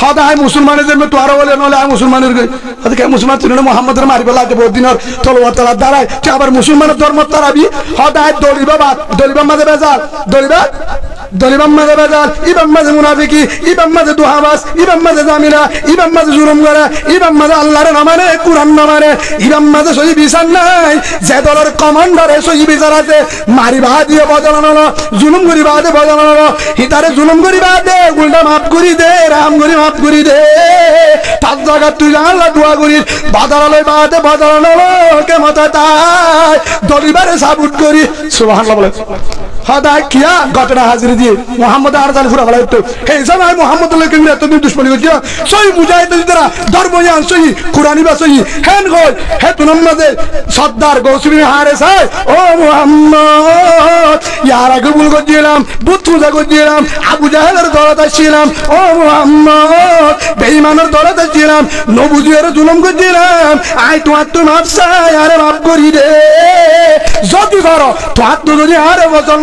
হদায় মুসলমানের জন্য তো আরো বলে নলে মুসলমানের ওদিকে মুসলমান ছিল না মোহাম্মদের মারি বেলা বহুত দিনের তলোয়ার তালার দ্বারায় তুই আবার মুসলমানের ধর্ম তারাবি হদায় দলিবা মাঝে বেজাল দলিবাম মাঝে বেজাল ইবাম মাঝে মুনাফিকি ইবাম মাঝে দুহাবাস ইবাম মাঝে জামিলা ইবাম মাঝে জুলুম করে ইবাম মাঝে আল্লাহর নামানে কুরআন নামানে ইবাম মাঝে সহি বিচার নাই যে দলের কমান্ডারে সহি বিচার আছে মারিবা দিয়ে বদলানো জুলুম করি বাদে বদলানো হিতারে জুলুম করি বাদে উল্টা মাফ করি দে রাম করি মাফ করি দে তার জায়গা তুই আল্লাহ দোয়া করিস বদলালয় বাদে বদলানো কে মতো তাই দলিবারে সাবুট করি সুবহানাল্লাহ বলে হদায় কিয়া ঘটনা হাজির দিয়ে মোহাম্মদ আর জাল ফুরা ফেলা হে সময় মোহাম্মদ লেকিন এতদিন দুশ্মনী করছিল সহি মুজাহিদের দ্বারা ধর্ময়ান সহি কুরআনি বা সহি হেন গল হে তুনাম মাঝে সর্দার গৌসুবি হারে সাই ও মোহাম্মদ ইয়ার আগে ভুল করছিলাম বুত পূজা করছিলাম আবু জাহেলের দলাতে ছিলাম ও মোহাম্মদ বেঈমানের দলাতে ছিলাম নবুজির জুলুম করছিলাম আই তোমার তো মাফ চাই আরে মাফ করি দে যদি করো তোমার তো যদি আরে বচন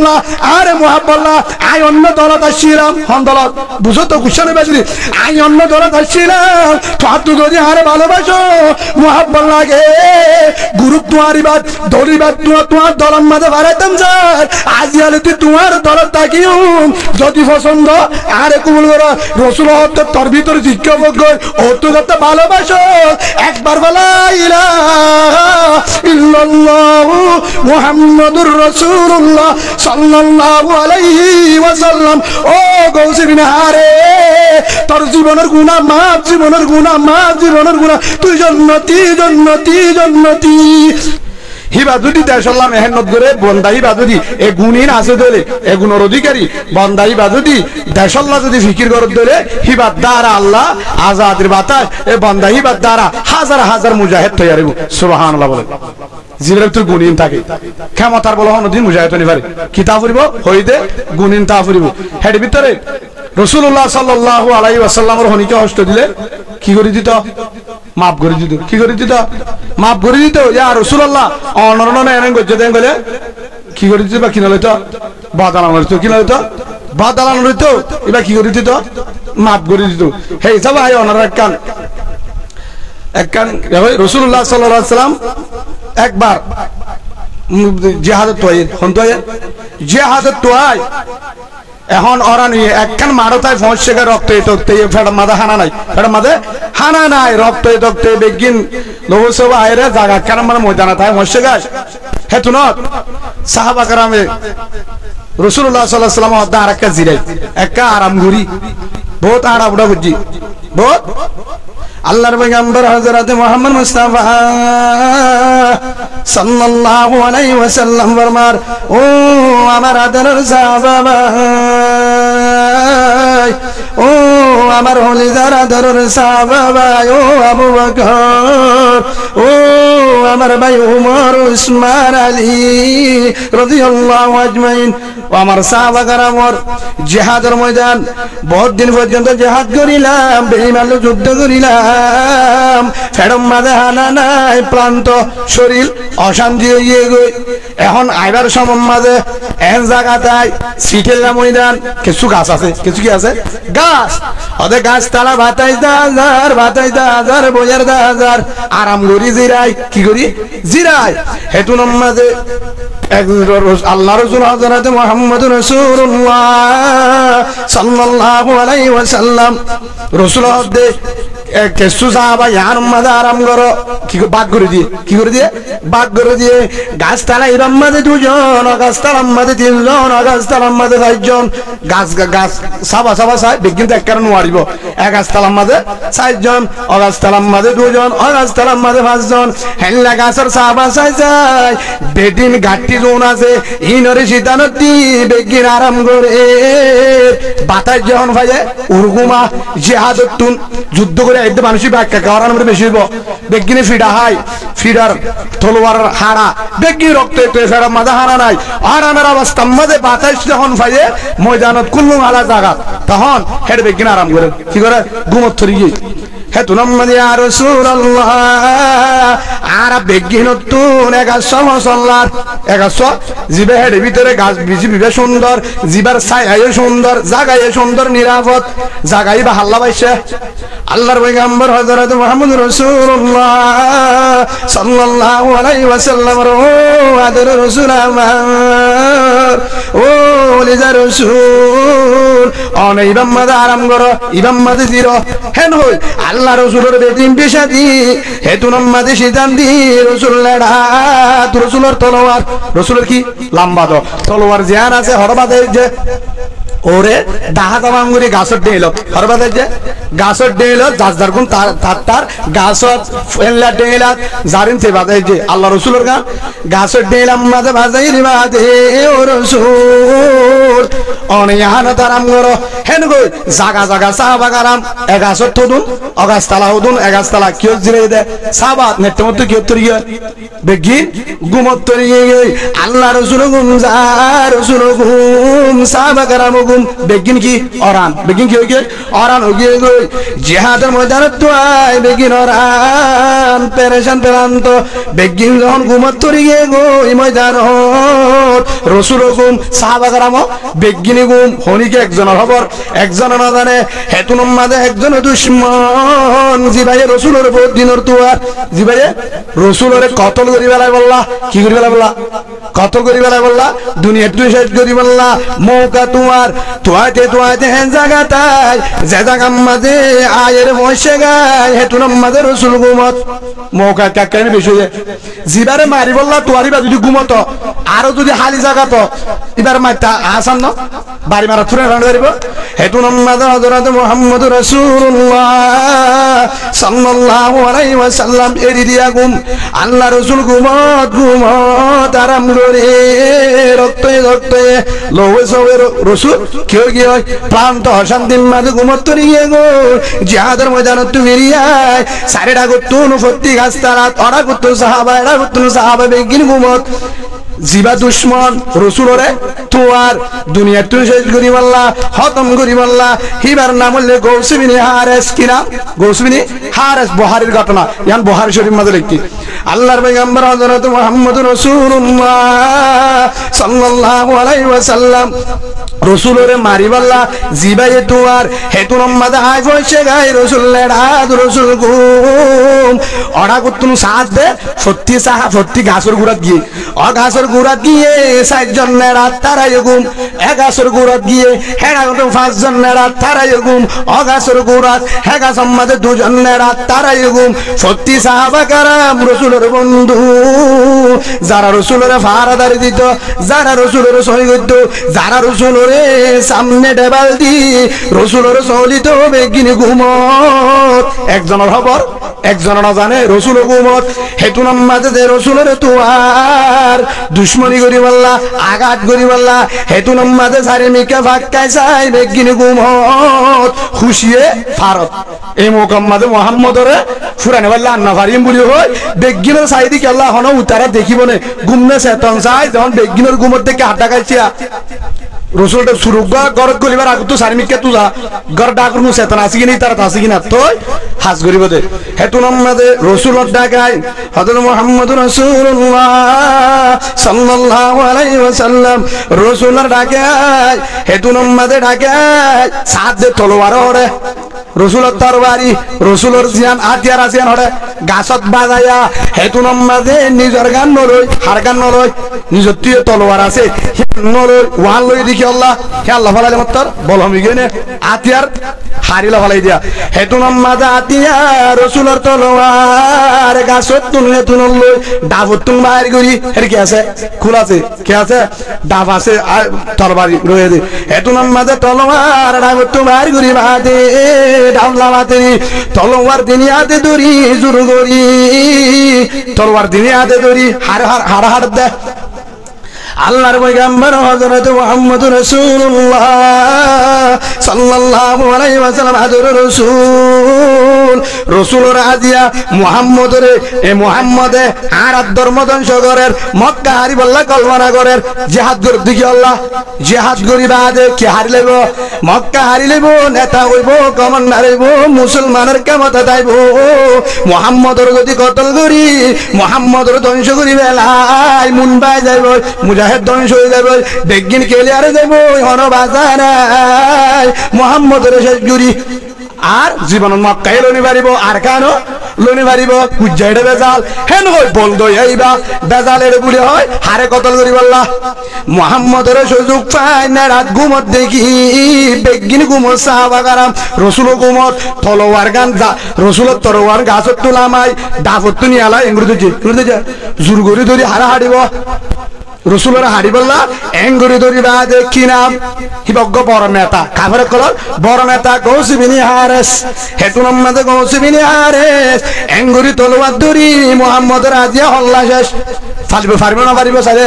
আরে মোহাব্বল্লাহ আই অন্য দলত আসছিলাম হন দলত বুঝো তো কুশনে বেশি আই অন্য দলত আসছিলাম তোমার তো যদি আরে ভালোবাসো মোহাব্বল্লাহকে গুরু তোমারই বাদ দলিবাদ তোমার দলের মাঝে বাড়াইতাম যার আজি আলে তুই তোমার দলত থাকিও যদি পছন্দ আরে কবুল করো রসুল হতে তোর ভিতরে শিক্ষক ও তো যত ভালোবাসো একবার বলা ইলাহা ইল্লাল্লাহু মুহাম্মাদুর রাসূলুল্লাহ সাল্লাল্লাহু আলাইহি ওয়াসাল্লাম ও গৌসিবিন হারে তোর জীবনের গুনাহ মাফ জীবনের গুনাহ মাফ জীবনের গুনাহ তুই জান্নাতি জান্নাতি জান্নাতি হিবা যদি দেশাল্লাহ মেহনত করে বন্দাই বা যদি এ গুণীন আছে দলে এ গুণের অধিকারী বন্দাই বা যদি দেশাল্লাহ যদি ফিকির করত দলে হিবার দ্বারা আল্লাহ আজাদের বাতাস এ বন্দা হিবার দ্বারা হাজার হাজার মুজাহিদ তৈরি হইব সুবহানাল্লাহ বলে জীবনের তোর গুণীন থাকে ক্ষমতার বলা অন্যদিন মুজাহিদ হতে পারে কিতাব পড়িব হইতে গুণীন তা পড়িব হেড ভিতরে রাসূলুল্লাহ সাল্লাল্লাহু আলাইহি ওয়াসাল্লামের হনিকে হস্ত দিলে কি করে দিত মাফ করে দিত কি করে দিত মাফ করে দিত ইয়া রাসূলুল্লাহ অনরননে এনে গজ্জে দেন বলে কি করে দিত বা কিনা লইতো বাদালান লইতো কিনা লইতো বাদালান লইতো এবা কি করে দিত মাফ করে দিত হে সবাই অনর একখান রাসূলুল্লাহ সাল্লাল্লাহু আলাইহি ওয়াসাল্লাম একবার জিহাদে তোয় হন তোয় জিহাদে তোয় এখন ওরা নিয়ে একখান মারতায় ফসছে রক্ত এততে ফেড়া মাথা হানা নাই রক্ত এততে বেগিন লোহসব আইরে জায়গা কেন মানে ময়দানা তাই ফসছে গাছ হেতুনত সাহাবা কারামে রাসূলুল্লাহ সাল্লাল্লাহু আলাইহি ওয়াসাল্লাম অদা আরেকটা জিরাই একা আরাম ঘুরি বহুত আরাম উড়া বুঝি বহুত আল্লাহর পয়গম্বর হযরত মুহাম্মদ মুস্তাফা সাল্লাল্লাহু আলাইহি ওয়াসাল্লাম ফরমার ও আমার আদরের সাহাবা ও আমার হলিদার আদরের সাহাবা ও আবু বকর ও আমার ভাই ওমর উসমান আলী রাদিয়াল্লাহু আজমাইন ও আমার সাহাবা کرامর জিহাদের ময়দান বহুত দিন পর্যন্ত জিহাদ করিলাম বেঈমানের যুদ্ধ করিলাম ফেরম মাঝে হানা নাই প্রান্ত শরীর অশান্তি হয়ে গই এখন আইবার সময় মাঝে এন জায়গাটায় সিটেলা ময়দান কিছু গাছ আছে কিছু কি আছে গাছ ওদের গাছ তালা বাতাইশ দা হাজার বইয়ের 10,000 আরাম করি জিরাই কি করি জিরাই হেতুন মাঝে আল্লাহ রাসূল হযরত মুহাম্মদ রাসূলুল্লাহ সাল্লাল্লাহু আলাইহি ওয়াসাল্লাম রাসূল হদে কেসু সাহাবা ইয়ার মাঝে আরাম করো কি বাগ করে দিয়ে কি করে দিয়ে বাগ করে দিয়ে গাছ তালা ইরাম মাঝে 2 জন গাছ তালার মাঝে 3 জন গাছ তালার মাঝে 4 জন গাছ সাবা সাই বিজ্ঞান এক কারণ মারিব এক গাছ তালার মাঝে 4 জন গাছ তালার মাঝে 2 জন গাছ তালার মাঝে 5 জন হেল্লা গাছের সাবা সাই যায় বেদিন গাটি জন আছে ইনরে শীতানতি বেগিন আরাম করে বাতাস যখন ভাইয়ে উরগুমা জিহাদতুন যুদ্ধ করে একদম মানুষই ব্যাখ্যা কারণ আমরা বেশি হইব বেগিনে ফিডা হাই ফিডার তলোয়ার হাড়া বেগি রক্ত একটু ফেরা মাথা হারা নাই আরামের অবস্থা মাঝে বাতাস যখন ভাইয়ে ময়দানত কুল্লুম আলা জায়গা তখন হেড বেগিন আরাম করে কি করে ঘুমত থরি গিয়ে হে তুনম্মাদ ইয়া রাসূলুল্লাহ আর বেগিনতুন 100 মুসল্লার 100 জিবে হেডে ভিতরে গাছ বিবে সুন্দর জিবার ছায়ায় সুন্দর জায়গায় সুন্দর নিরাপদ জায়গায় বা হাল্লা পাইছে আল্লাহর পয়গম্বর হযরত মুহাম্মদ রাসূলুল্লাহ সাল্লাল্লাহু আলাইহি ওয়াসাল্লাম আদর রাসূল আমার ও লিজা রাসূল অনে ইবাম্মাদ আরাম করো ইবাম্মাদ জিরো হেন হই আল্লাহ রাসূলের বেদিন বিশাদি হে তুনম্মাদ সিজান দি রাসূল লেডা রাসূলের তলোয়ার রাসূলের কি লম্বা তলোয়ার জিয়ার আছে হরবাদে যে ওরে দাহা দামাঙ্গুরি গাছত ডেলো হরবাদে যে গাছত ডেলো জাজদার কোন তার গাছত ফেললা ডেলা জারিন তে বাদে যে আল্লাহ রাসূলের গাছত ডেলাম মাঝে বাজাই রিবাদে ও রাসূল অনিয়ান তারাম গরো হেন গই জাগা জাগা সাহাবা কারাম এগাছত তুদুন অগাস্তালা হুদুন এগাস্তালা কিও জিরে দে সাহাবা নেটমত কিও তরিয়া বেগি গুমত তরিয়ে গই আল্লাহ রাসূল গুম যা রাসূল গুম সাহাবা কারাম গুম বেগিন কি অরান বেগিন কি হই অরান হই গই জিহাদের ময়দানে তো আই বেগিন অরান পেরেশান পেরান্ত বেগিন যখন গুমত তরিয়ে গই ময়দান রাসূল গুম সাহাবা কারাম বেগিন গুম হনিকে একজনের খবর একজনের না জানে হেতুনম মাঝে একজন দুশমন জিবাইয়ে রাসূলের বহুত দিনের তুয়া জিবাইয়ে রাসূলের কতল করি বেলায় বললা কি করি বেলায় বললা কতল করি বেলায় বললা দুনিয়া তুই শেষ করি বললা মৌকা তোমার তোয়াতে হেন জায়গাটাই যে জায়গার মাঝে আয়ের বসে গায় হেতুনম মাঝে রাসূল গুমত মৌকা কাকাই বেশি জিবারে মারি বললা তোয়ারি বা যদি গুমত আরো যদি হালি জায়গা তো এবার মাইটা আসান না বাড়ি মারা তুলে রান করিব হেতু নম্মাদ হযরত মুহাম্মদ রাসূলুল্লাহ সাল্লাল্লাহু আলাইহি ওয়াসাল্লাম এরি দিয়া গুম আল্লাহ রাসূল গুমত আরাম করে রক্তে লোহে সবে রাসূল কেউ কি হয় প্রান্ত শান্তির মাঝে গুমত তরিয়ে গো জিহাদের ময়দানত বেরিয়ায় সারেডা গুতুন ফতি গাস্তারা ওরা গুতু সাহাবা এরা গুতু সাহাবা বেগিন গুমত জিবা দুশ্মন রসুলরে তোয়ার দুনিয়া তুই শেষ করি বললা খতম করি বললা হিবার নাম হলে গৌসবিনী হারেস কিনা গৌসবিনী হারেস বুখারীর ঘটনা ইয়ান বুখারী শরীফ মাঝে লিখি আল্লাহর পয়গম্বর হযরত মুহাম্মদ রাসূলুল্লাহ সাল্লাল্লাহু আলাইহি ওয়াসাল্লাম রসুলরে মারি বললা জিবায়ে তোয়ার হেতুনম মাদা আই বসে গায় রসুল লেডা রসুল গুম ওরা কুতুন সাথ দে সত্যি গাছর গুড়াত গিয়ে গাছর গুড়াত গিয়ে 60 জন নেড়াত তারাই গুম গাছর গুড়াত গিয়ে হেডা কত 5 জন নেড়াত তারাই গুম গাছর গুড়াত হেগা সম্মাদে 2 জন নেড়াত তারাই গুম সত্যি সাহাবা কারাম রসুলের বন্ধু যারা রসুলের ফারাদারি দিত যারা রসুলের সহি করত যারা রসুলের সামনে ডেবাল দি রসুলের সলিত বেগিনি ঘুমত একজনের খবর একজনের না জানে রসুল গুমত হেতুনম মাঝে যে রসুলের তোয়ার দুশ্মনী করি বললা আঘাত করি বললা হেতুনম মাঝে সারে মিকা ফাক্কায় চাই বেগিনি গুমত খুশিয়ে ফারত এই মোকাম্মাদে মুহাম্মদরে ফুরানে বললা আন্না ফারিম বলি হয় বেগিনের সাইদি কেল্লা হন উতারা দেখিব নে গুমনে চেতন চাই যখন বেগিনের গুমত থেকে হাঁটা খাইছিয়া রসুলটা সুরুগা গরত গলিবার আগত সারিমিকে তুজা গর ডাকুর নু চেতন আছে কিনা তার আছে কিনা তোই হাজ করিব দে হেতুনম মাঝে রসুলত ডাকাই হযরত মুহাম্মদ রাসূলুল্লাহ সাল্লাল্লাহু আলাইহি ওয়াসাল্লাম রসুলের ডাকাই হেতুনম মাঝে ডাকাই সাত দে তলোয়ার ওরে রসুলের তরবারি রসুলের জিয়ান হাতিয়ার আসিয়ান হরে গাছত বাজায়া হেতুনম মাঝে নিজের গান নলই হার গান নলই নিজের তুই তলোয়ার আছে নলই ওয়ান লই দেখি আল্লাহ হে আল্লাহ ভালাই মত্তর বল আমি গেনে হাতিয়ার হারিলা ভালাই দিয়া হেতুনম মাঝে হাতিয়ার রসুলের তলোয়ার গাছত তুন হেতুন লই ডাবত তুন বাইর করি এর কি আছে খুল আছে কি আছে ডাব আছে আর তরবারি রয়ে দে হেতুনম মাঝে তলোয়ার ডাবত তুন বাইর করি বাদে ডাবলা বাদে তলোয়ার দুনিয়াতে দড়ি জুরু গরি তলোয়ার দুনিয়াতে দড়ি হার দে আল্লাহর পয়গম্বর হযরত মুহাম্মদ রাসূলুল্লাহ সাল্লাল্লাহু আলাইহি ওয়াসাল্লাম আদর রাসূল রসুলের আজিয়া মুহাম্মদরে এ মুহাম্মদে আর ধর্ম ধ্বংস করের মক্কা হারি বল্লা কল্পনা করের জিহাদ করে দেখি আল্লাহ জিহাদ করি বাদে কি হারি লইব মক্কা হারি লইব নেতা হইব কমান্ডার হইব মুসলমানের ক্ষমতা দাইব মুহাম্মদর যদি কতল করি মুহাম্মদর ধ্বংস করি বেলায় মুনবাই যাইব মুজাহিদ ধ্বংস হয়ে যাবে বেগিন কেলিয়ারে যাইব হন বাজা নাই মুহাম্মদর শেষ করি আর জীবন মক্কায় লনি পারিব আর কেন লনি পারিব কুজাইডে বেজাল হেন হই বল দই আইবা বেজালের বলে হয় হারে কতল করি বললা মুহাম্মদের সুযোগ পায় না রাত ঘুমত দেখি বেগিন ঘুমত সাহাবা কারাম রসুল ঘুমত তলোয়ার গান যা রসুলের তলোয়ার গাছত তোলামাই ডাফত তো নিয়ে আলা এঙ্গুরি দিচ্ছে জোর করে ধরি হারা হারিব রসুলের হারি বললা এঙ্গুরি ধরি বা দেখি নাম হিবজ্ঞ বড় নেতা কাফের কলর বড় নেতা গৌস বিনি হারেস হেতু নম্মাদে গৌস বিনি হারেস এঙ্গুরি তলোয়ার ধরি মুহাম্মদের আজিয়া হল্লা শেষ পারিব না পারিব সারে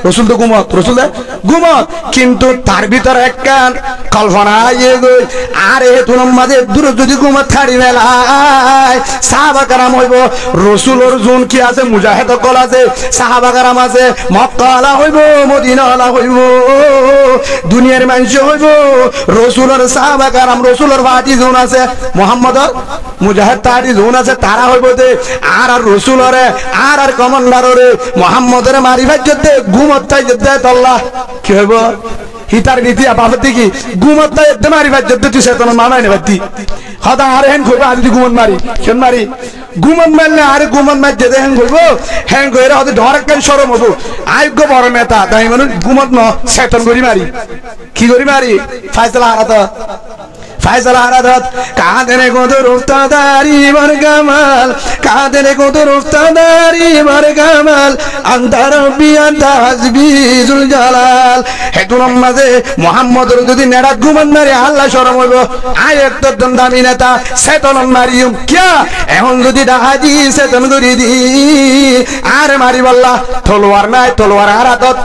রসুল তো ঘুমত রসুল ঘুমত কিন্তু তার ভিতরে একখান কল্পনা ইয়ে গই আর হেতু নম্মাদে দূর যদি ঘুমত ছাড়ি মেলায় সাহাবা কারাম হইব রসুলের জোন কি আছে মুজাহিদ কল আছে সাহাবা কারাম আছে মক্কা আলা হইব মদিনা আলা হইব দুনিয়ার মানুষ হইব রসুলের সাহাবা কারাম রসুলের পার্টি জোন আছে মুহাম্মদর মুজাহিদ পার্টি জোন আছে তারা হইব দে আর রসুলের আর কমান্ডারে মুহাম্মদের মারিবার যদি ঘুমত তাই যদি আল্লাহ কি হইব হিতার নীতি বাপতি কি ঘুমত তাই যদি মারিবার যদি তুই সেতন মানাই নেবাতি হদা আর হেন কইবা যদি ঘুমত মারি কেন মারি ঘুমত মারলে আর ঘুমত মার যেতে হ্যাং করবো হ্যাং করে হয়তো ঢরকান সরম হবো আয়োগ্য বড় নেতা তাই মানুষ ঘুমত ন সেতন করি মারি কি করি মারি ফাইসলা হারাত ফাইসলা হারাত কাঁদে কদর উস্তাদারি মার কামাল কাঁদে কদর উস্তাদারি মার কামাল আনতা রব্বি আনতা হাসবি জুল জালাল হেতু নামাজে মুহাম্মদের যদি নেড়াত ঘুমত মারি আল্লাহ শরম হইব আয় একদম দামি নেতা সেতন মারিম কিয়া এখন যদি ডাহাজি সেতন করি দি আর মারি বললা তলোয়ার নাই তলোয়ার হারাতত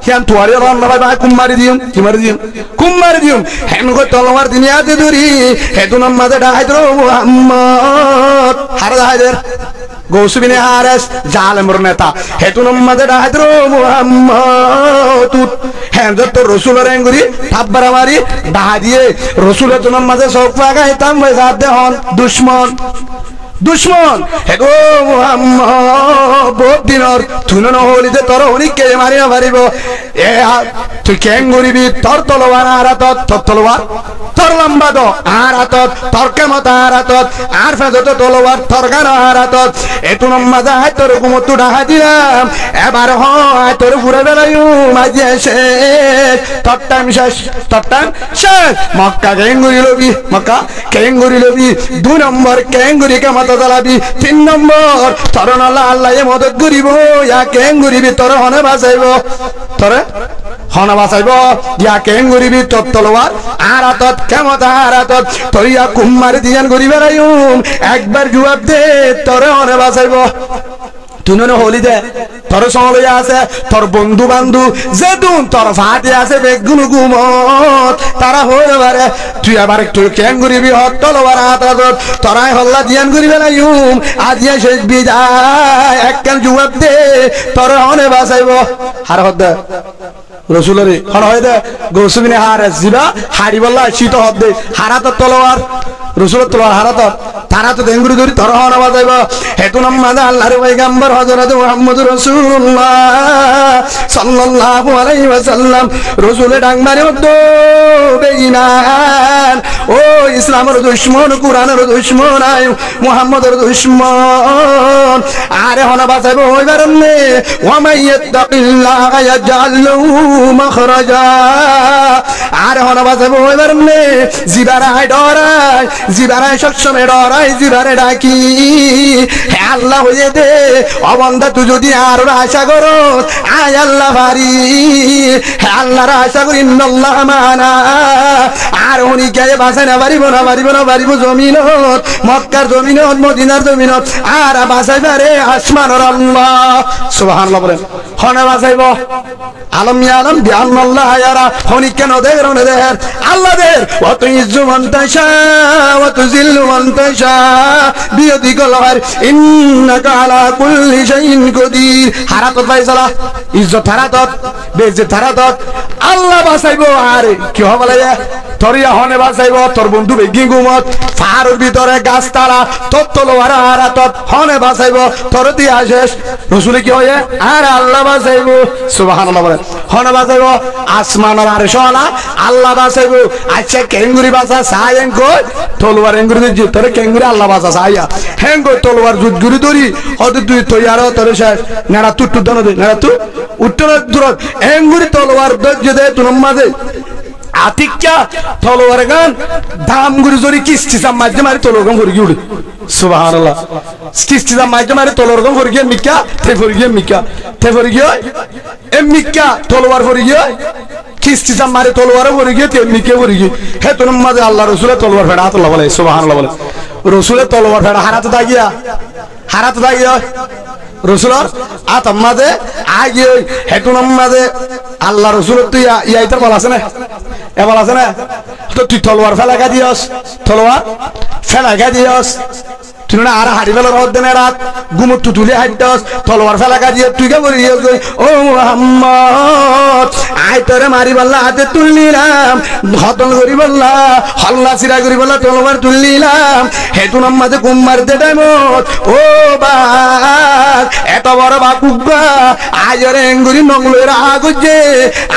হিয়ান তোয়ারে রান্না ভাই কুম মারি দিম কি মারি দিম কুম মারি দিম হেন কই তলোয়ার দুনিয়াতে ধরি হেতু নামাজে ডাহাইদ্র মুহাম্মদ হারা ডাহাইদের গৌস বিনে হারেস জালেমর নেতা হেতু নামাজে ডাহাইদ্র মুহাম্মদ হ্যাঁ যত রসুলের এঙ্গুরি থাব্বারা মারি ডাহা দিয়ে রসুলের নামাজে সব পাগাইতাম সাথ দেহন দুশ্মন দুশ্মন হেগো মুহাম্মদ বহুত দিনর তুই না হলিতে তোর অনেককে মারি না পারিব এ তুই কেন গরিবি তোর তলোয়ার আরাতত তোর তলোয়ার তোর লম্বা দো আরাতত তোর কেমত আরাতত আর ফেজত তলোয়ার তোর গান আরাতত এতু নম্মা যায় তোর ঘুমত ডাহা দিলাম এবার হয় তোর ঘুরে বেড়াইও মাঝে শেষ তোর টাইম শেষ তোর টাইম শেষ মক্কা কেঙ্গুরি লবি মক্কা কেঙ্গুরি লবি 2 নম্বর কেঙ্গুরি কেমত দালাবি 3 নম্বর তোর আল্লাহ আল্লাহ মদত করিব ইয়া কেঙ্গুরিবি তোর হনে বাঁচাইব তোরে হনে বাঁচাইব ইয়া কেঙ্গুরিবি তোর তলোয়ার আরাতত কেমত আরাতত তোর ইয়া কুম্মার দিয়ান করি বেড়াইম একবার জবাব দে তোরে হনে বাঁচাইব তুই না হলি দে তোর সঙ্গে আছে তোর বন্ধু বান্ধু যেদুন তোর ফাটে আছে বেগুন ঘুমত তারা হয়ে পারে তুই আবার একটু কেন করিবি হত তলোয়ার হাত তোরাই হল্লা দিয়ান করিবে না ইউম আজিয়া শেষ বিদায় একখান জবাব দে তোর হনে বাঁচাইব হার হত দে রসুলের হন হয় দে গৌসবিনে হার জিবা হারি বললা শীত হত দে হারাত তলোয়ার রসুলের তলোয়ার হারাত তারা তো ডেঙ্গুরি ধরি তোর হন বাজাইব হেতু নামাজ আল্লাহর পয়গম্বর হযরত মুহাম্মদুর রাসূলুল্লাহ সাল্লাল্লাহু আলাইহি ওয়াসাল্লাম রসুলে ডাং মারে দো বেঈমান ও ইসলামের দুশমন কুরআনের দুশমন আয় মুহাম্মদের দুশমন আরে হন বাজাইব হইবার নে ওয়া মাইয়াত্তাকিল্লাহ ইয়াজআল লাহু মাখরাজা আরে হন বাজাইব হইবার নে জিবারায় ডরায় জিবারায় সবসময় ডরায় জিবারে ডাকি হে আল্লাহ হয়ে দে অবন্ধা তুই যদি আরো আশা করো আয় আল্লাহ ভারি হে আল্লাহর আশা করি ইন্নাল্লাহ মানা আর উনি কে বাঁচাই না পারিব জমিনত মক্কার জমিনত মদিনার জমিনত আর বাঁচাই পারে আসমানের আল্লাহ সুবহানাল্লাহ বলেন হনে বাঁচাইব আলম ইয়ালাম বিআন্নাল্লাহ ইয়ারা হনি কেন দেহের হনে দেহের আল্লাহ দেহের ওয়া তুইজ্জু মান তাশা ওয়া তুযিল্লু মান তাশা বিয়াদিকাল খায়র ইন্নাকা আলা কুল্লি শাইইন কাদির হারাতত ফায়সালা ইজ্জত হারাতত বেইজ্জত হারাতত আল্লাহ বাঁচাইব আর কি হবে লাগে তরিয়া হনে বাঁচাইব তোর বন্ধু বেগি গুমত ফারুর ভিতরে গাছ তালা তোর তলোয়ার হারাতত হনে বাঁচাইব তোর দিয়া শেষ রাসূল কি হয় আর আল্লাহ বাঁচাইব সুবহানাল্লাহ বলে হনে বাঁচাইব আসমানের আরশ ওয়ালা আল্লাহ বাঁচাইব আচ্ছা কেঙ্গুরি বাঁচা সায়েন কই তলোয়ার এঙ্গুরি দি তোর কেঙ্গুরি আল্লাহ বাঁচা সাইয়া হেঙ্গো তলোয়ার জুদগুরি ধরি হদ তুই তৈয়ার তোর শেষ নেড়া তুট্টু দন দে নেড়া তু উত্তর দূর এঙ্গুরি তলোয়ার দজ্জ দে তুন মাঝে আতিক্কা তলোয়ার গান দাম গুরি জরি কিস্তিসাম মাঝে মারি তলোয়ার গান ভরি উড়ে সুবহানাল্লাহ কিস্তিসাম মাঝে মারি তলোয়ার গান ভরি গিয়ে মিক্কা তে ভরি গিয়ে মিক্কা তে ভরি গিয়ে এম মিক্কা তলোয়ার ভরি গিয়ে কিস্তিসাম মারি তলোয়ার ভরি গিয়ে তে মিক্কা ভরি গিয়ে হে তুন মাঝে আল্লাহ রাসূলের তলোয়ার ফেড়া আল্লাহ বলে সুবহানাল্লাহ বলে রাসূলের তলোয়ার ফেড়া হারাতে দাগিয়া রসুলর আতম্মাদে আগে হেতুনম মাদে আল্লাহ রসুলের তুই ইয়াইতার বল আছে না এ বল আছে না তো তুই তলোয়ার ফেলাকা দিয়স তলোয়ার ফেলাকা দিয়স তুই না আর হাড়ি ফেলার হদ দেনে রাত গুমুট তুলে হাইটস তলোয়ার ফেলাকা দিয়ে তুই কে বলি ও মুহাম্মদ আয় তোরে মারি বললা হাতে তুললিলাম হতন করি বললা হল্লা সিরা করি বললা তলোয়ার তুললিলাম হেতুনম মাদে গুম মারতে টাইমত ও বা এত বড় বাকুগা আজরে এঙ্গুরি নংলের আগুজে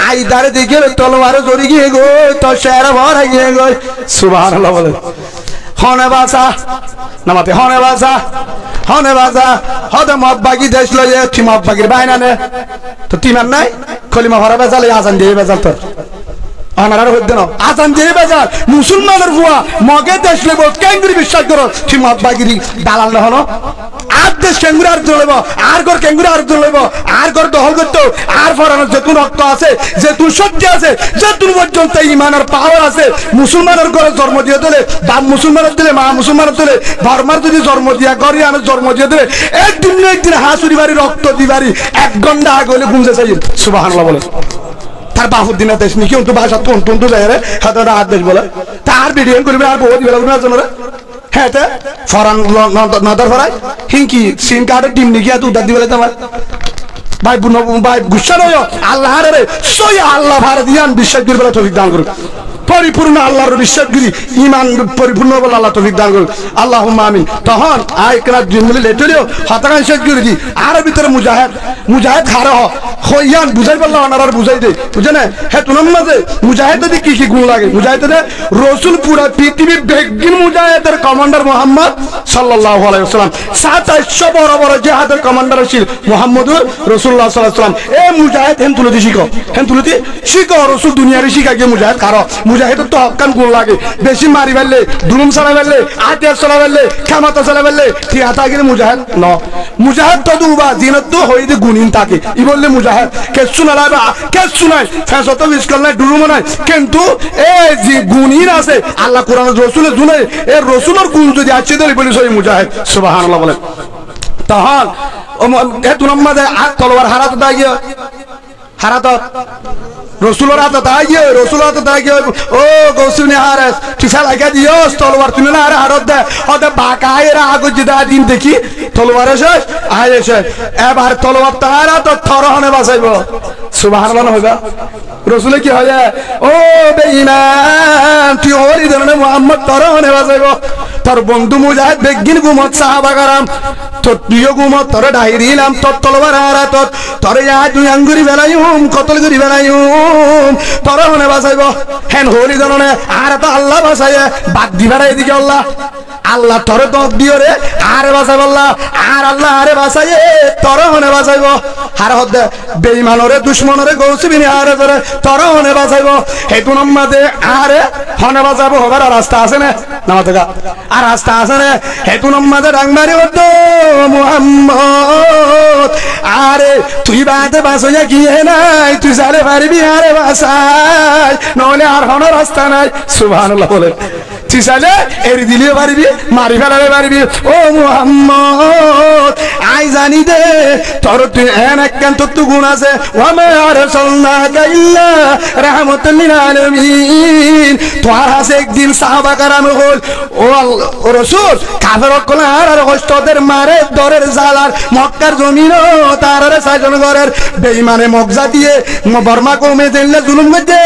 আই দারে দিকে তলোয়ার জড়ি গিয়ে গো তো শের ভর গিয়ে গো সুবহানাল্লাহ বলে হনে বাসা নামাতে হনে বাসা হদে মব্বাগি দেশ লয়ে তুই মব্বাগির বাইনা নে তো তিমান নাই খলিমা ভরা বেজাল আজান দিয়ে বেজাল তোর আনার হইতে না আজান দিয়ে বেজাল মুসলমানের বুয়া মগে দেশ লেব কেঙ্গুরি বিশ্বাস করো তুই মব্বাগিরি দালাল না হনো আর দেশ কেঙ্গুরি আর চলেব আর ঘর কেঙ্গুরি আর চলেব আর ঘর দখল করতো আর ফরানোর যেতুন রক্ত আছে যেতুন শক্তি আছে যেতুন পর্যন্ত ইমানের পাওয়ার আছে মুসলমানের ঘরে জন্ম দিয়ে দিলে বাপ মুসলমানের দিলে মা মুসলমানের দিলে ধর্মার যদি জন্ম দিয়া করি আমি জন্ম দিয়ে দিলে একদিন না একদিন হাসুরি বাড়ি রক্ত দিবারি 1 ঘন্টা আগে হলে গুমজে চাই সুবহানাল্লাহ বলে তার বাহুদ্দিনের দেশ নি কেউ তো ভাষা টন যায় রে হাতে হাত দেশ বলে তার ভিডিও করবে আর বহু দিবে না জানো রে হ্যাঁ ফরান নদর ফরাই হিংকি সিম কার্ডের টিম নিয়ে গিয়ে উদার দিবে তোমার ভাই ভাই গুসা নয় আল্লাহ রে সই আল্লাহ ভারে দিয়ান বিশ্বাস করি বলে তৌফিক দান করুক পরিপূর্ণ আল্লাহর বিশ্বাস করি ইমান পরিপূর্ণ বলে আল্লাহ তৌফিক দান করুক আল্লাহুম্মা আমিন তখন আই কেনা জিমলি লেটলিও হতাকান শেষ করে দি আর ভিতরে মুজাহিদ খারে হইয়ান বুঝাই পারলা ওনার বুঝাই দে বুঝে না হে তুনাম মাঝে মুজাহিদের কি গুণ লাগে মুজাহিদের রাসূল পুরা পৃথিবী বেগিন মুজাহিদের কমান্ডার মুহাম্মদ সাল্লাল্লাহু আলাইহি ওয়াসাল্লাম 700 বড় বড় জিহাদের কমান্ডার ছিল মুহাম্মদুর রাসূলুল্লাহ সাল্লাল্লাহু আলাইহি ওয়াসাল্লাম এ মুজাহিদ হেন তুলতি শিখো রাসূল দুনিয়ারে শিখা গিয়ে মুজাহিদ কারো মুজাহিদের তো হকান গুণ লাগে বেশি মারি ফেললে দুলুম চালা ফেললে আতিয়ার চালা ফেললে খামাতা চালা ফেললে ঠিয়াতা গেলে মুজাহিদ ন মুজাহিদ তো দুবা জিনত তো হইতে গুণিন থাকে ই বললে মুজাহিদ কেসু না লাইবা কেসু নাই ফেসত বিস্কল নাই দুলুম নাই কিন্তু এই যে গুণিন আছে আল্লাহ কোরআন রাসূলের জুনে এই রাসূলের গুণ যদি আছে দেরি বলি সই মুজাহিদ সুবহানাল্লাহ বলে তখন এ তুনাম্মাদে আর তলোয়ার হারাত দাইয়া হারাত রসুলের হাতে দাঁড়িয়ে ও গৌসুনি হারেস টিসা লাগা দিওস তলোয়ার তুমি না আরে হারত দে ওতে বাকায়ের আগো জিদা দিন দেখি তলোয়ার শেষ আয় শেষ এবার তলোয়ার তারা তো থরহনে বাঁচাইব সুবহানাল্লাহ হইবা রসুলে কি হয় ও বেঈমান তুই ওরি ধরনের মুহাম্মদ থরহনে বাঁচাইব তোর বন্ধু মুজাহিদ বেগিন গুমত সাহাবা کرام তোর প্রিয় গুমত তোর ডাইরিলাম তোর তলোয়ার হারাত তোর ইয়া দুই আঙ্গুরি বেলাইম কতল করি বেলাইম তোর হনে বাঁচাইব হেন হলি ধরনে আর তো আল্লাহ বাঁচাইয়ে বাদ দিবার এদিকে আল্লাহ তোরে তো দিও রে আরে বাঁচাইব আল্লাহ আর আল্লাহ আরে বাঁচাইয়ে তোর হনে বাঁচাইব আর হদে বেঈমানরে দুশমনরে গৌসবিনি আরে ধরে তোর হনে বাঁচাইব হেতু নামাতে আরে হনে বাঁচাবো হবার রাস্তা আছে না নামাতে আর রাস্তা আছে না হেতু নামাতে ডাংমারি হতো মুহাম্মদ আরে তুই বাতে বাঁচাইয়া গিয়ে নাই তুই জানে পারবি আরে বাঁচাই নহলে আর হন রাস্তা নাই সুবহানাল্লাহ বলে তুই চাইলে এরি দিলেও পারবি মারি ফেলালে পারবি ও মুহাম্মদ আই জানি দে তোর তুই এন একখান তো গুণ আছে ওয়া মা আরসালনাকা ইল্লা রাহমাতাল লিল আলামিন তোর হাসে একদিন সাহাবা کرام হল ও রাসূল কাফের কলা আর কষ্টদের মারে দরের জালার মক্কার জমিনও তারারে সাজন ঘরের বেঈমানে মগজা দিয়ে বর্মা কমে দিলে জুলুম করতে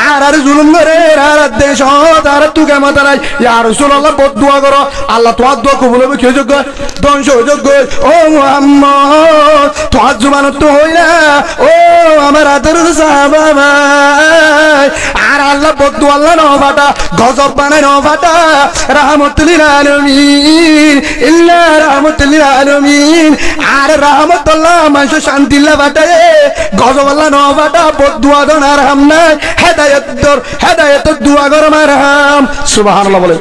আর জুলুম করে আর দেশ আর তুকে মাতারাই ইয়া রাসূলুল্লাহ বদদুয়া করো আল্লাহ তোমার দোয়া কবুল হবে কি যোগ্য ধ্বংস যোগ্য ও মুহাম্মদ তোমার জবান তো হইলা ও আমার আদরের সাহাবা ভাই আর আল্লাহ বদদুয়া আল্লাহ নবাটা গজব বানায় নবাটা রাহমাতুল লিল আলামিন ইল্লা রাহমাতুল লিল আলামিন আর রাহমাতুল্লাহ মানুষ শান্তি লা বাটায় গজব আল্লাহ নবাটা বদদুয়া দন আর হাম না হেদায়েত দোয়া গর মারহাম সুবহানাল্লাহ বলে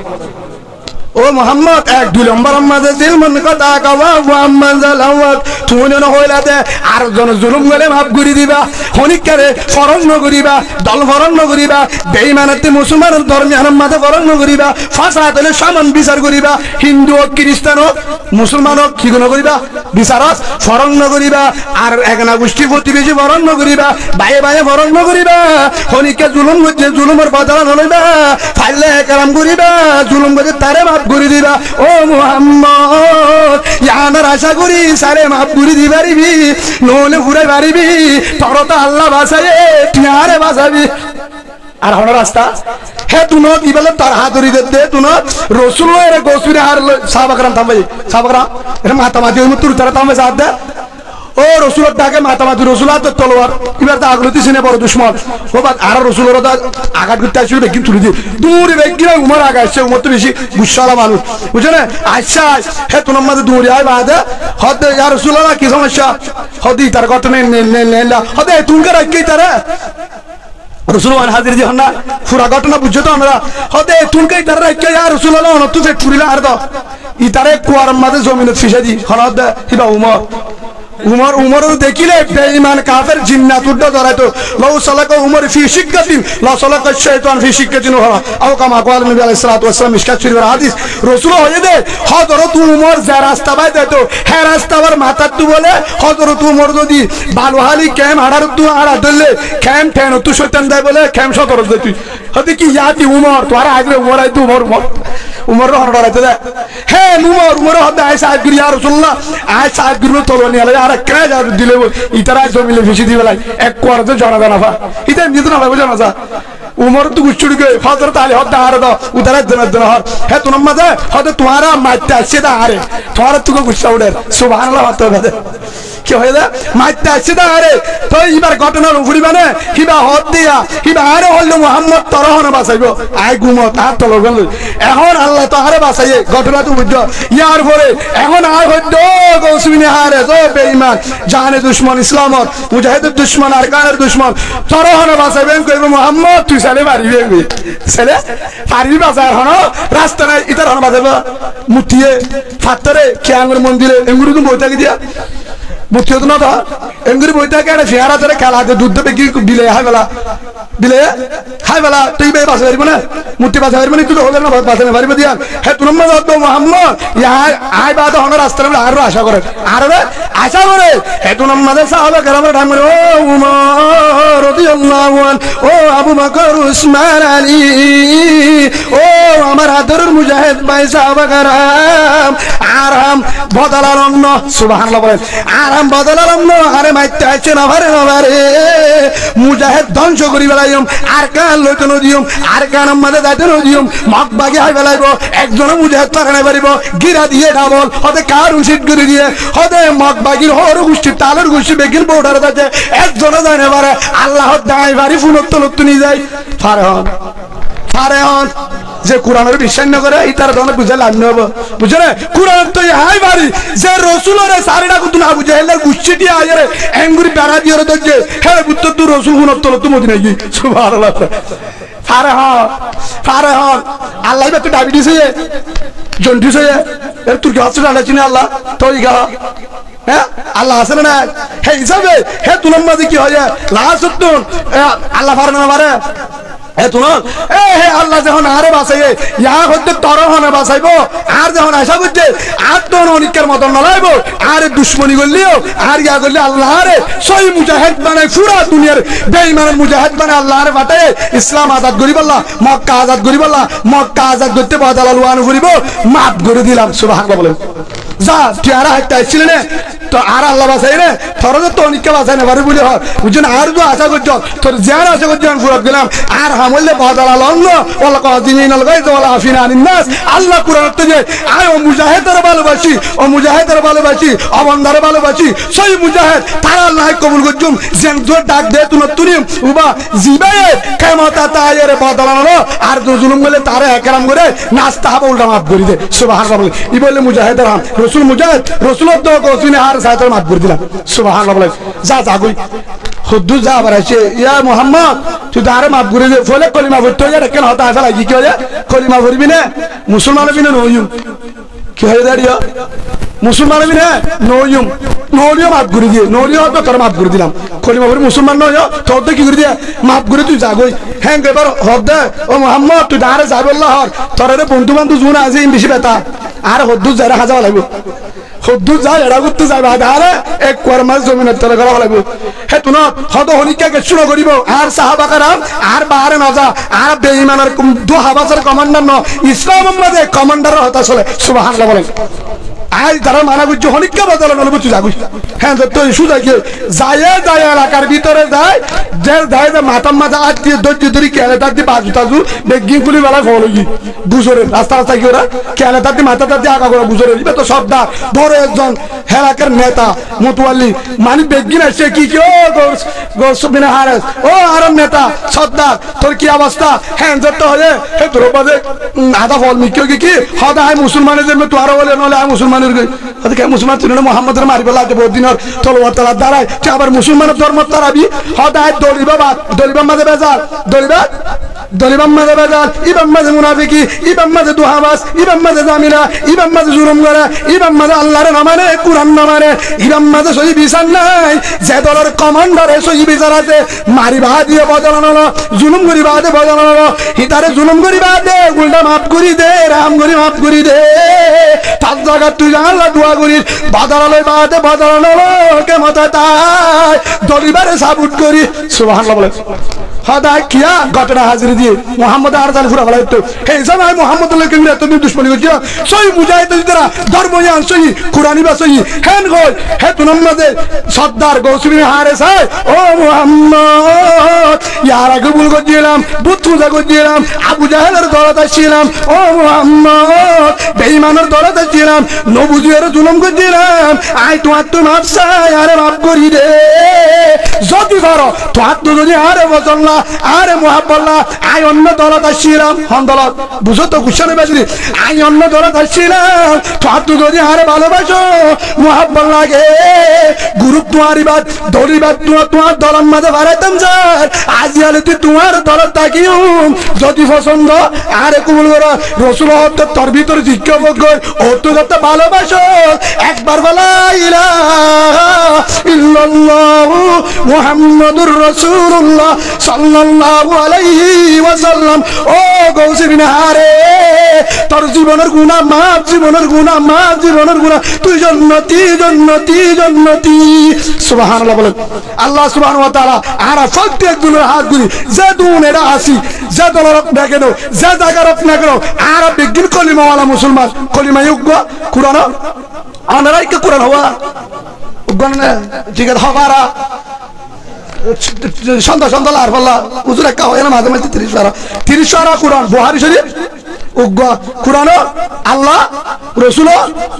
ও মোহাম্মদ এক দুই নম্বর আমাদের দিল মন কথা কাওয়া মুহাম্মদ জালাওয়াত তুমি না হইলাতে আর জন জুলুম করে মাফ করে দিবা হনিকারে ফরন করিবা দল ফরন করিবা বেঈমানতে মুসলমানের ধর্মে আনমাতে ফরন করিবা ফাসাদলে সমান বিচার করিবা হিন্দু ও খ্রিস্টান ও মুসলমান ও কি গুণ করিবা বিচারস ফরন করিবা আর একনা গোষ্ঠী প্রতিবেশী ফরন করিবা ভাই ভাই ফরন করিবা হনিকে জুলুম হচ্ছে জুলুমের বদলা নলইবা ফাইলে কালাম করিবা জুলুম করে তারে করে দিবা ও মুহাম্মদ ইয়ানার আশা করি সারে মাফ করে দি পারিবি নলে ঘুরে পারিবি তোর তো আল্লাহ বাঁচায়ে তুই আরে বাঁচাবি আর হন রাস্তা হে তুনো কি বলে তার হাত ধরি দে তুনো রসুল এর গোসুরে আর সাহাবাকরাম থামবে সাহাবাকরাম এর মাতামাতি ওই তুর তারা থামবে সাথ দে ও রসুলের ডাকে মাতামাতি রসুল আর তলোয়ার এবার তো আগলতি সিনে বড় দুশ্মন ও বাদ আর রসুলের আঘাত করতে আসছিল বেগি তুলে দিয়ে দূরে বেগি উমর আগে আসছে উমর তো বেশি গুসালা মানুষ বুঝে না আচ্ছা হে তোমার মাঝে দূরে আয় বাদে হদে ইয়া রসুল্লাহ কি সমস্যা হদি তার ঘটনা নেলা হদে তুলকে রাখি তারা রসুলমান হাজির যখন না পুরা ঘটনা বুঝছো তো আমরা হদে তুলকে তারা রাখি ইয়া রসুল্লাহ অনত ফেট পুরিলা আর তো ইতারে কুয়ার মাঝে জমিনত ফিসে দি হলদ হিবা উমর দেখিলে বেঈমান কাফের জিন্নাত উড্ড ধরাইতো লাউ সালাকা উমর ফি শিক্কাতিন লা সালাকা শাইতান ফি শিক্কাতিন ওয়া আও কামা ক্বাল নবী আলাইহিস সালাতু ওয়াস সালাম মিশকাত শরীফের হাদিস রাসূল হয়ে দে হযরত উমর যে রাস্তা বাই দিত হে রাস্তার মাথা তু বলে হযরত উমর যদি বালুহালি ক্যাম হাড়ার তু আড়া দলে ক্যাম ঠেন তু শয়তান দেয় বলে ক্যাম সতর দিত হদি কি ইয়াতি উমর তোরা আইরে উমর আই তু উমর হড়ড়াইতে দে হে উমর হদে আই সাহেব ইয়া রাসূলুল্লাহ আই সাহেব তলনি আলে আর কে যা দিলে ইতারা জমিলে ফিসি দিবেলাই এক কোয়ারতে জানা জানা ফা ইতা নিত না লাগবে জানা যা উমর তো গুছুড়িকে হযরত আলী হদে আর দাও উতারা জানা হর হে তুন মাঝে হদে তোমারা মাইতে আসে দা আরে তোমারা তুকে গুছা উড়ে সুবহানাল্লাহ হতে হবে কি হয়ে দা মাইতে আসে দা আরে তো এবার ঘটনা উড়িবা না কিবা হদ দিয়া কিবা আরে হল মুহাম্মদ তরহন বাঁচাইবো আই গুমো তার তল গেল এখন আল্লাহ তো আরে বাঁচাইয়ে ঘটনা তো বুঝছো ইয়ার পরে এখন আর হইদ গৌসমিনে হারে তো বেঈমান জানে দুশমন ইসলামত মুজাহিদের দুশমন আরকানের দুশমন তরহন বাঁচাইবেন কইবো মুহাম্মদ তুই সালে পারিবি সালে পারিবি বাঁচার হন রাস্তা নাই ইতার হন বাঁচাইবো মুতিয়ে ফাত্তরে কিয়াঙ্গের মন্দিরে এঙ্গুরু তো বইতা কি দিয়া বুঝছো তো না তো এঙ্গুরি বইতে একটা ফেয়ারা ধরে খেলা দুধ দেবে কি বিলে হাই বেলা তুই বে বাঁচা পারবো না মূর্তি বাঁচা পারবো না তুই তো হলে না বাঁচাতে পারবো দিয়া হ্যাঁ তুই মোহাম্মদ আয় বাদ হন রাস্তার আরো আশা করে আর আশা করে হ্যাঁ তুই আমাদের সাহাবা কেরামের ঢাক করে ও উমর রাদিয়াল্লাহু আনহু ও আবু বকর উসমান আলী ও আমার আদরের মুজাহিদ ভাই সাহাবা কেরাম আরাম বদলালাম না সুবহানাল্লাহ বলেন আরাম বদলালাম না আরে মাইতে আছে না ভারে মুজাহিদ ধ্বংস করি বেলাইম আর কান লইতে নদিয়ম আর কান আমাদের যাইতে নদিয়ম মগ বাগে হাই বেলাইব একজন মুজাহিদ পাকানে পারিব গিরা দিয়ে ডাবল হতে কার উচিত করে দিয়ে হতে মগ বাগির হর গোষ্ঠী তালের গোষ্ঠী বেগিন বউডারে যাচ্ছে একজনে যায় না পারে আল্লাহ দায় বাড়ি ফুনত্ত লত্ত নিয়ে যায় ফারেহন যে কোরআনের বিশ্বাস না করে এই তার ধরনের বুঝে লাভ নেব বুঝে না কোরআন তো হাই বাড়ি যে রসুলের সারিটা কিন্তু না বুঝে হেলার গুচ্ছিটি আজরে এঙ্গুরি বেড়া দিয়ে দেখছে হ্যাঁ বুঝতো তুই রসুল গুণত্ব তো মদিনা গিয়ে সুবহানাল্লাহ ফারেহন আল্লাহ তো ডায়াবেটিস হয়ে জন্ডিস হয়ে তুই কি হসপিটাল আছিস না আল্লাহ তুই গা হ্যাঁ আল্লাহ আছে না হে হিসাবে হে তুলম মাঝে কি হয় লাস্ট আল্লাহ ফারে না পারে আল্লাহ যখন আরে বাঁচাইবে ইয়া হইতে তর হনে বাঁচাইবো আর যখন আশা করছে আর তখন অনিকের মতন নলাইব আর দুশ্মনী করলিও আর ইয়া করলে আল্লাহ আরে সই মুজাহিদ বানাই পুরা দুনিয়ার বেঈমানের মুজাহিদ বানাই আল্লাহ আরে বাটাই ইসলাম আজাদ করি বললা মক্কা আজাদ করি বললা মক্কা আজাদ করতে বাদালাল ওয়ান করিব মাফ করে দিলাম সুবহানাল্লাহ বলেন যা তুই আর একটা আসছিল না তো আর আল্লাহ বাঁচাই রে তোর তো অনিককে বাঁচাই না বাড়ি বলে হয় বুঝছেন আর তো আশা করছ তোর যার আশা করছি আমি ফুরাত দিলাম আর হামলে বাদালাল অন্য ওলা কাদিমিন আল গায়জ ওয়ালা আফিনা আনিন নাস আল্লাহ কুরআন যে আয় ও মুজাহিদের ভালোবাসি ও মুজাহিদের ভালোবাসি ও বন্দারে ভালোবাসি সেই মুজাহিদ তারা আল্লাহ কবুল করজুম যেন তোর ডাক দে তুই তুই উবা জিবায়ে কিয়ামত আতায়ের বাদালানো আর জুলুম বলে তারে একরাম করে নাস্তা হবে উল্টা মাফ করে দে সুবহানাল্লাহ ই বলে মুজাহিদের রসুল মুজাহিদ রসুলের তো কোসিনে আর সাইতার মাফ করে দিলাম সুবহানাল্লাহ যা যা কই হুদ্দু যা আবার আছে ইয়া মুহাম্মদ তুই তারে মাফ করে দে ফলে কলিমা পড়তে যায় কেন হতা আসা লাগি কি হয় কলিমা পড়বি না মুসলমান হবি না নইম কি হয় দাঁড়িয়ে মুসলমান হবি না নইম নলিও মাফ করে দিয়ে নলিও তো তোর মাফ করে দিলাম কলিমা পড়ি মুসলমান নয় তোর তো কি করে দিয়ে মাফ করে তুই যা কই হ্যাঁ এবার হদ দে ও মুহাম্মদ তুই তারে যাবে আল্লাহর তোর বন্ধু বান্ধব জুন আছে বেশি বেতা আর হদ্দু যারা হাজা লাগবে হদ্দু যা এড়া করতে যাবে আরে এক কর্মাস জমিনের তলে করা লাগবে হে তুন হদ হনিকা গেছুন করিব আর সাহাবাকারাম আর বাহারে নজা আর বেঈমানের দু হাবাসের কমান্ডার ন ইসলাম মধ্যে কমান্ডার হতা চলে সুবহানাল্লাহ বলেন আই যারা মানা করছে হনিকা বদল নলে বুঝু যাগুই হ্যাঁ তো ইস্যু যায় যায় এলাকার ভিতরে যায় যে যায় যে মাতাম মাথা আজ দিয়ে দর্জি ধরি কেলে তার দিয়ে বাজু তাজু বেগিং কুলি বেলা ফল গি বুঝরে রাস্তা রাস্তা কি ওরা কেলে তার দিয়ে মাথা তার দিয়ে আগা করে বুঝরে দিবে তো সর্দার বড় একজন এলাকার নেতা মতুয়াল্লি মানে বেগিন আসছে কি কি ও গোসবিনা হারেস ও আর নেতা সর্দার তোর কি অবস্থা হ্যাঁ যত হয়ে হে তোর বাদে আধা ফল মিকিও কি হদা হয় মুসলমানের জন্য তো আরো বলে নলে মুসলমান মুসলমান ছিল না মোহাম্মদের মারি বেলা বহুত দিনের তলোয়ার তালার দ্বারাই আবার মুসলমানের ধর্ম তারাবি হদায় দলিবা মাঝে বেজাল দলিবাম মাঝে বেজাল ইবাম মাঝে মুনাফিকি ইবাম মাঝে দুহাবাস ইবাম মাঝে জামিলা ইবাম মাঝে জুলুম করে ইবাম মাঝে আল্লাহর না মানে কুরআন না মানে ইবাম মাঝে সহি বিচার নাই যে দলের কমান্ডারে সহি বিচার আছে মারি বাহা দিয়ে বদলানো জুলুম করি বাদে বদলানো হিতারে জুলুম করি বাদে উল্টা মাফ করি দে রাম করি মাফ করি দে তার জায়গা তুই আল্লাহ দোয়া করিস বদলালয় বাদে বদলানো কে মতো তাই দলিবারে সাবুট করি সুবহানাল্লাহ বলে হদায় কিয়া ঘটনা হাজির দিয়ে মোহাম্মদ আর জান ফুরা বলাইতো হে জামাই মোহাম্মদুল্লাহ কিংরা তুমি দুশমনী করছিস সই মুজাহিদ যারা ধর্ময়ান সই কুরআনি বা সই হেন গল হে তুনম মাঝে সর্দার গৌসবিন হারে সাই ও মোহাম্মদ ইয়ারা কবুল করছিলাম বুত পূজা করছিলাম আবু জাহেলের দরজা ছিলাম ও মোহাম্মদ বেঈমানের দরজা ছিলাম নবুজির জুলুম করছিলাম আই তোমার তো মাফ চাই আরে মাফ করি দে যদি করো তোমার তো যদি আরে বসল আরে মুহাব্বাল্লাহ আই অন্য দলত আসছিলাম হন দলত বুঝো তো কুশনে বাজরি আই অন্য দলত আসছিলাম তো যদি আরে ভালোবাসো মুহাব্বাল্লাহকে গুরু তোমারই বাদ দলি বাদ তোমার দলের মাঝে বাড়াইতাম যার আজ আলে তুই তোমার দলত তাকিও যদি পছন্দ আরে কবুল করো রসুল তোর ভিতরে শিক্ষক ও তো যত ভালোবাসো একবার বলা ইলাহা ইল্লাল্লাহু মুহাম্মাদুর রাসূলুল্লাহ সাল্লাল্লাহু আলাইহি ওয়াসাল্লাম ও গৌসবিন হারে তোর জীবনের গুনাহ মাফ জীবনের গুনাহ মাফ জীবনের গুনাহ তুই জান্নাতি জান্নাতি জান্নাতি সুবহানাল্লাহ বলেন আল্লাহ সুবহানাহু ওয়া তাআলা আর প্রত্যেকজনের হাত গুলি যে দুনেরা আসি যে দলরক না কেন যে জায়গারক না কেন আর বিজ্ঞান কলিমাওয়ালা মুসলমান কলিমা যোগ্য কুরআন আনারাই কে কুরআন হওয়া উগন ঠিক আছে হবারা সন্ধ্যা সন্ধ্যা আর বললা হুজুর একটা হয় না মাঝে মাঝে 30 পারা কুরআন বুখারী শরীফ উগ্র কুরআন আল্লাহ রাসূল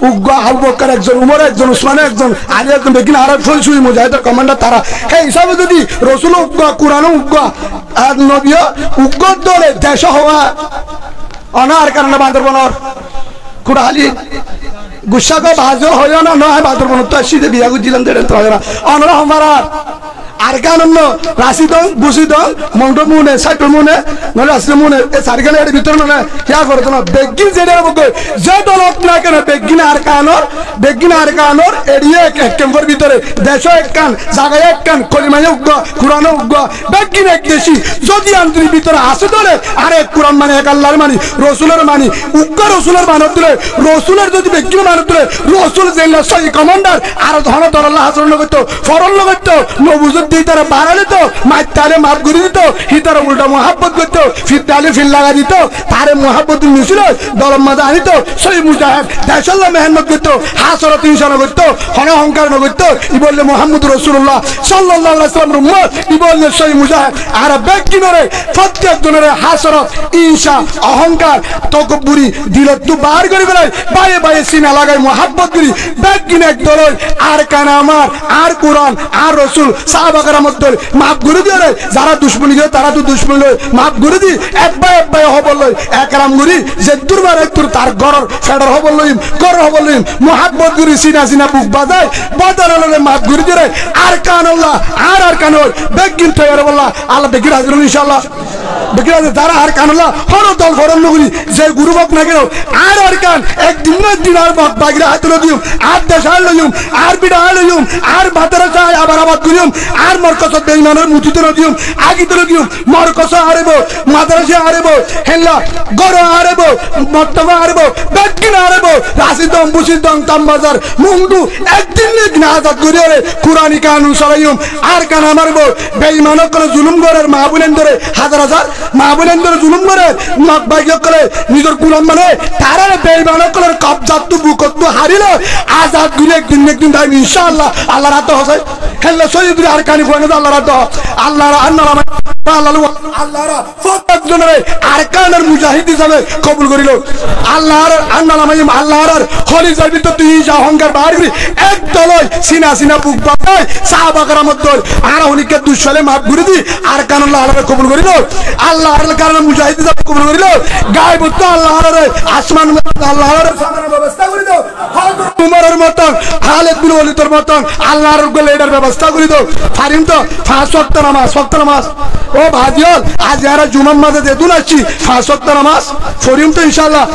উগ্র আবু বকর একজন উমর একজন উসমান একজন আলী একজন বেগিন আরব সই মুজাহিদের কমান্ডার তারা এই হিসাবে যদি রাসূল উগ্র কুরআন উগ্র আর নবী উগ্র দলে দেশ হওয়া অনার কারণে বান্দরবনের কুড়ালি গুসাগো বাজো হয় না নয় বান্দরবন তো আসি বিয়া গুজিলাম দেড় তো হয় না অনরা হমারা আর কারণ রাশি দং বুসি দং মন্ড মুনে সাইটো মুনে নলে রাশি মুনে এ সারগানের ভিতর না ইয়া করতো না বেগিন যেটা বকই যে দলত না কেন বেগিন আর কারণ বেগিন আর কানোর এড়িয়ে এক ক্যাম্পের ভিতরে দেশ এক কান জায়গায় এক কান কলিমায় উগ্র কোরআন উগ্র বেগিন এক দেশি যদি আন্তরিক ভিতরে আসে ধরে আরেক কোরআন মানে এক আল্লাহর মানি রসুলের মানি উগ্র রসুলের মানত দিলে রসুলের যদি বেগিন মানত দিলে রসুল জেলা সহি কমান্ডার আর ধন ধরল্লা হাসন করতো ফরল করতো নবুজত দিয়ে তারা বাড়ালে তো মাইতারে মাপ করে দিত হিতারে উল্টা মহাব্বত করতো ফিরতালে ফির লাগা দিত তারে মহাব্বত মিছিল দলম মাঝে আনিত সহি মুজাহিদ দেশাল্লাহ মেহনত করতো হাসরত ইনসান করতো হন অহংকার ন করতো ই বললে মোহাম্মদ রসুল্লাহ সাল্লাল্লাহু আলাইহি ওয়াসাল্লাম উম্মত ই বললে সহি মুজাহিদ আর বেগিনরে প্রত্যেক জনের হাসরত ঈর্ষা অহংকার তকব্বুরি দিলত তো বার করে ফেলাই বায়ে বায়ে সিনা লাগাই মহাব্বত করি বেগিন এক দলই আর কান আমার আর কোরআন আর রসুল সাহাবা কেরামত দল মাফ করে দিয়ে রে যারা দুশ্মনী করে তারা তো দুশ্মনী লয় মাফ করে দি একবাই হবল লই একরাম করি যে দুর্বার একটু তার গরর ফেডার হবল লইম গর হবল লইম মহাব্বত করি সিনা বুক বাজায় বাজার হলে মাফ করে দিয়ে রে আর কান আল্লাহ আর কান হল বেগিন তৈরি বললা আল্লাহ বেগির হাজির ইনশাআল্লাহ বেগির হাজির তারা আর কান আল্লাহ হর দল ফরম নগরী যে গুরু বক না কেন আর কান একদিন না দিন আর বক বাগিরা হাতে লইম আর দেশ আর লইম আর বিড়া আর লইম আর ভাতের চাই আবার আবাদ করিম আর মরকস বেঈমানের মুতিতে দিম আগিতে দিম মরকস আরেব মাদ্রাসা আরেব হেল্লা গর আরেব মর্তবা আরেব বেগিন আরেব রাশিদম বুশিদম তামবাজার মুন্ডু একদিন না আজাদ করিরে কুরআনি কানুন সরাইম আর কান মারব বেঈমানক করে জুলুম করে মাহবুলেন ধরে হাজার হাজার মাহবুলেন ধরে জুলুম করে মকবাইক করে নিজের গোলাম মানে তারা বেঈমানক করে কবজাত তো বুকত তো হারিল আজাদ গুলে একদিন দাই ইনশাআল্লাহ আল্লাহর হাতে হবে হেল্লা সৈয়দ আর কানি কোন আল্লাহর হাতে আল্লাহর আল্লাহর ফতক জনরে আর কানের মুজাহিদ হিসাবে কবুল করিল আল্লাহর আন্নালামাইম আল্লাহর খলিজার ভিতর তুই যা অহংকার বাহির করি এক দলই সিনা বুক বাতায় সাহাবা কেরামত দল আর হলিকে দুশলে মাফ করে দি আর কানুল্লাহ আল্লাহর কবুল করিল আল্লাহর কারণে মুজাহিদ হিসাবে কবুল করিল গায়ব তো আল্লাহর আসমান আল্লাহর সামনে ব্যবস্থা করে দাও হযরত উমরের মতন খালিদ বিন ওয়ালিদের মতন আল্লাহর গলে এটার ব্যবস্থা করে দাও ফারিম তো 5 ওয়াক্ত নামাজ ও ভাজিওল আজ যারা জুমার মাঝে দেতুন আসছি 5 ওয়াক্ত নামাজ ফরিম তো ইনশাআল্লাহ